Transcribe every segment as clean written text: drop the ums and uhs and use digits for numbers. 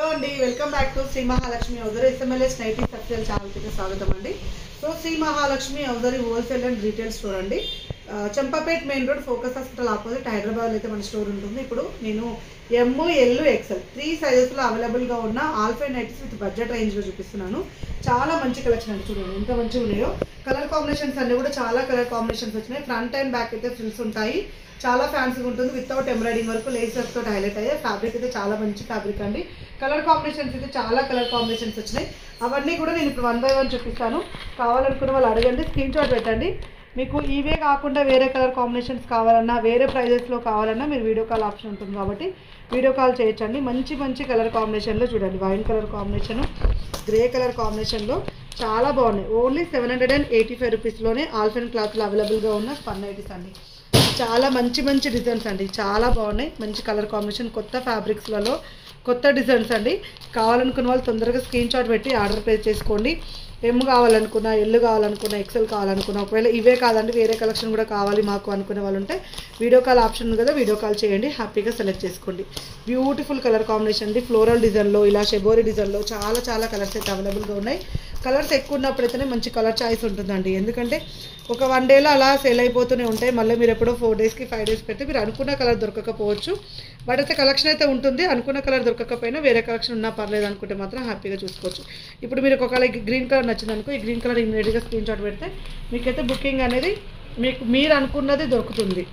Hello అండి, welcome back to Shri Mahalakshmi hosiery ఎస్ఎంఎల్ఎస్ nighty సబ్సిడల్ ఛానల్కి స్వాగతం అండి. So Shri Mahalakshmi hosiery wholesale and retail store అండి. Champapet main road focus hospital opposite హైదరాబాద్లో అయితే మన స్టోర్ ఉంటుంది. ఇప్పుడు నేను ఎమ్, ఎల్, ఎక్సెల్ 3 సైజెస్లో అవైలబుల్గా ఉన్న ఆల్ఫై నైటీస్ విత్ బడ్జెట్ రేంజ్లో చూపిస్తున్నాను. చాలా మంచి కలెక్షన్ అండి, చూడండి ఎంత మంచిగా ఉన్నాయో. కలర్ కాంబినేషన్స్ అన్నీ కూడా చాలా కలర్ కాంబినేషన్స్ వచ్చినాయి. ఫ్రంట్ అండ్ బ్యాక్ అయితే ఫ్రిల్స్ ఉంటాయి, చాలా ఫ్యాన్సీగా ఉంటుంది. వితౌట్ ఎంబ్రాయిడింగ్ వరకు లేసెస్ తోటి హైలైట్ అయ్యాయి. ఫ్యాబ్రిక్ అయితే చాలా మంచి ఫ్యాబ్రిక్ అండి. కలర్ కాంబినేషన్స్ అయితే చాలా కలర్ కాంబినేషన్స్ వచ్చినాయి. అవన్నీ కూడా నేను ఇప్పుడు 1 by 1 చూపిస్తాను. కావాలనుకున్న వాళ్ళు అడగండి, స్క్రీన్ షాట్ పెట్టండి. మీకు ఇవే కాకుండా వేరే కలర్ కాంబినేషన్స్ కావాలన్నా, వేరే ప్రైజెస్లో కావాలన్నా మీరు వీడియో కాల్ ఆప్షన్ ఉంటుంది కాబట్టి వీడియో కాల్ చేయొచ్చండి. మంచి మంచి కలర్ కాంబినేషన్లో చూడండి, wine colour combination, grey colour కాంబినేషన్లో చాలా బాగున్నాయి. ఓన్లీ 785 రూపీస్లోనే ఆల్ఫెన్ క్లాత్లో అవైలబుల్గా ఉన్న స్పన్ నైటీస్ అండి. చాలా మంచి మంచి డిజైన్స్ అండి, చాలా బాగున్నాయి. మంచి కలర్ కాంబినేషన్, కొత్త ఫ్యాబ్రిక్స్లలో కొత్త డిజైన్స్ అండి. కావాలనుకున్న వాళ్ళు తొందరగా స్క్రీన్ షాట్ పెట్టి ఆర్డర్ ప్లేస్ చేసుకోండి. ఎమ్ కావాలనుకున్నా, ఎల్ కావాలనుకున్నా, ఎక్సెల్ కావాలనుకున్నా, ఒకవేళ ఇవే కాదండి వేరే కలెక్షన్ కూడా కావాలి మాకు అనుకునే వాళ్ళు ఉంటే వీడియో కాల్ ఆప్షన్ ఉంది కదా, వీడియో కాల్ చేయండి, హ్యాపీగా సెలెక్ట్ చేసుకోండి. బ్యూటిఫుల్ కలర్ కాంబినేషన్ అండి. ఫ్లోరల్ డిజైన్లో, ఇలా షెబోరీ డిజైన్లో చాలా చాలా కలర్స్ అయితే అవైలబుల్గా ఉన్నాయి. కలర్స్ ఎక్కువ ఉన్నప్పుడైతేనే మంచి కలర్ చాయిస్ ఉంటుందండి. ఎందుకంటే ఒక 1 డేలో అలా సేల్ అయిపోతూనే ఉంటాయి. మళ్ళీ మీరు ఎప్పుడో 4 డేస్కి 5 డేస్ పెడితే మీరు అనుకున్న కలర్ దొరకకపోవచ్చు. బట్ అయితే కలెక్షన్ అయితే ఉంటుంది. అనుకున్న కలర్ దొరకకపోయినా వేరే కలెక్షన్ ఉన్నా పర్లేదు అనుకుంటే మాత్రం హ్యాపీగా చూసుకోవచ్చు. ఇప్పుడు మీరు ఒకవేళ గ్రీన్ కలర్ నచ్చింది అనుకో, ఈ గ్రీన్ కలర్ ఇమీడియట్గా స్క్రీన్ షాట్ పెడితే మీకైతే బుకింగ్ అనేది మీరు అనుకున్నది దొరుకుతుంది.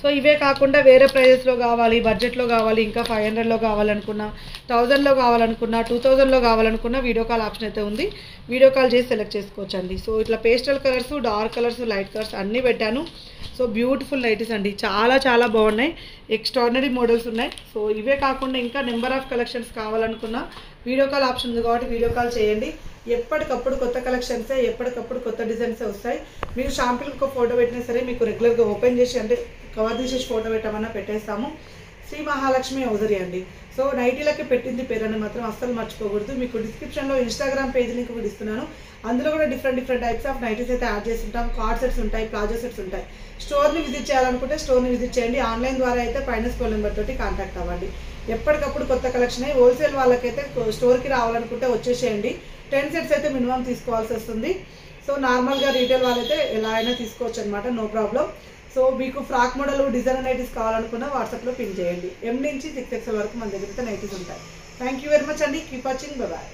సో ఇవే కాకుండా వేరే ప్రైజెస్లో కావాలి, బడ్జెట్లో కావాలి, ఇంకా 500లో కావాలనుకున్నా, 1000లో కావాలనుకున్నా, 2000లో కావాలనుకున్నా వీడియో కాల్ ఆప్షన్ అయితే ఉంది. వీడియో కాల్ చేసి సెలెక్ట్ చేసుకోవచ్చండి. సో ఇట్లా pastel colours, dark colours, light colours అన్నీ పెట్టాను. సో బ్యూటిఫుల్ నైటీస్ అండి, చాలా చాలా బాగున్నాయి. ఎక్స్ట్రాడినరీ మోడల్స్ ఉన్నాయి. సో ఇవే కాకుండా ఇంకా నెంబర్ ఆఫ్ కలెక్షన్స్ కావాలనుకున్నా వీడియో కాల్ ఆప్షన్ ఉంది కాబట్టి వీడియో కాల్ చేయండి. ఎప్పటికప్పుడు కొత్త కలెక్షన్సే, ఎప్పటికప్పుడు కొత్త డిజైన్సే వస్తాయి. మీరు షాంపుల్కి ఒక ఫోటో పెట్టినా సరే మీకు రెగ్యులర్గా ఓపెన్ చేసి అంటే కవర్ తీసేసి ఫోటో పెట్టమన్నా పెట్టేస్తాము. శ్రీ మహాలక్ష్మి ఔజరీ అండి. సో నైటీలకి పెట్టింది పేరని మాత్రం అస్సలు మర్చిపోకూడదు. మీకు డిస్క్రిప్షన్లో ఇన్స్టాగ్రామ్ పేజ్ లింక్ కూడా ఇస్తున్నాను. అందులో కూడా డిఫరెంట్ టైప్స్ ఆఫ్ నైటీస్ అయితే యాడ్ చేసి ఉంటాం. కార్డ్ సెట్స్ ఉంటాయి, ప్లాజో సెట్స్ ఉంటాయి. స్టోర్ని విజిట్ చేయాలనుకుంటే స్టోర్ని విజిట్ చేయండి. ఆన్లైన్ ద్వారా అయితే పైన స్క్రోల్ నెంబర్ తోటి కాంటాక్ట్ అవ్వండి. ఎప్పటికప్పుడు కొత్త కలెక్షన్ అయ్యి హోల్సేల్ వాళ్ళకైతే స్టోర్కి రావాలనుకుంటే వచ్చేసేయండి. 10 సెట్స్ అయితే మినిమం తీసుకోవాల్సి వస్తుంది. సో నార్మల్గా రీటైల్ వాళ్ళైతే ఎలా అయినా తీసుకోవచ్చు అనమాట, నో ప్రాబ్లం. సో మీకు ఫ్రాక్ మోడల్, డిజైనర్ నైటీస్ కావాలనుకున్నా వాట్సాప్లో పిన్ చేయండి. M నుంచి 6XL వరకు మన దగ్గర అయితే నైటీస్ ఉంటాయి. థ్యాంక్ యూ వెరీ మచ్ అండి. Keep watching, bye.